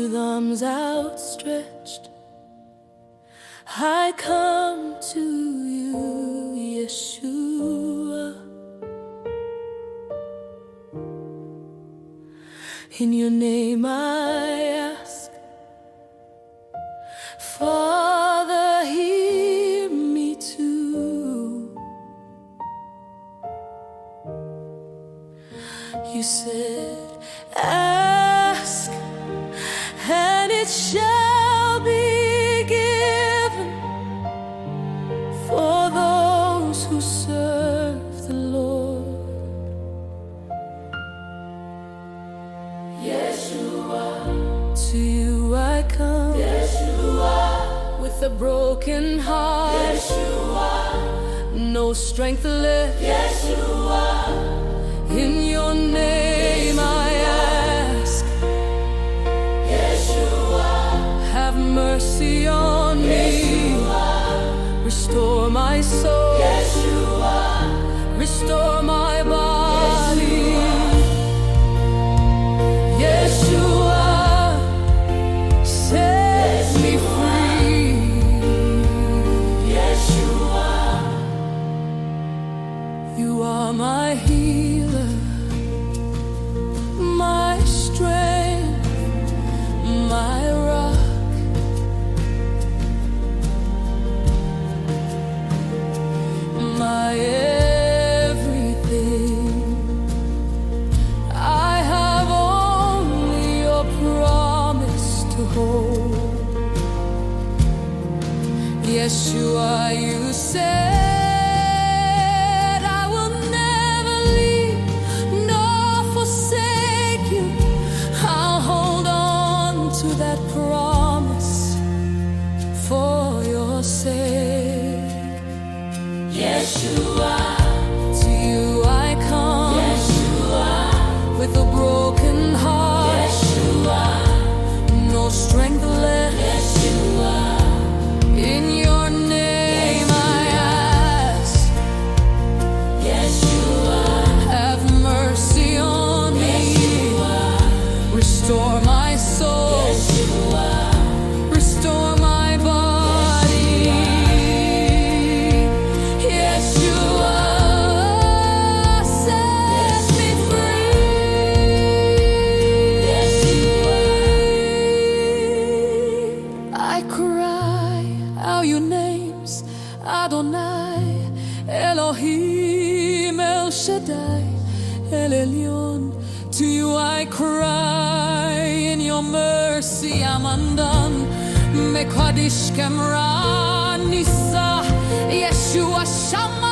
with arms outstretched, I come to you, Yeshua. In your name I ask, Father, hear me too. You said, ask, and it shall be given for those who serve the Lord. Yeshua, to you I come, Yeshua, with a broken heart, Yeshua, no strength left, Yeshua. In your name I ask, Yeshua, have mercy on me, Yeshua. Restore my soul, Yeshua. Restore my body, Yeshua, set me free, Yeshua. You are my healer, my strength, my rock. My everything. I have only your promise to hold. Yeshua, you said I will never leave nor forsake you. I'll hold on to that promise for your sake. Yeshua, to you I come, Yeshua, with a broken heart, Yeshua, no strength left, Yeshua. In your name I ask, Yeshua, have mercy on me, Yeshua. Restore my soul, Yeshua. Restore my body, Yeshua, set me free, Yeshua. I cry out your names, Adonai, Elohim, El Shaddai, El Elyon. To you I cry, in your mercy I'm undone. Mekadish Kemra Nisa, Yeshua Shammah.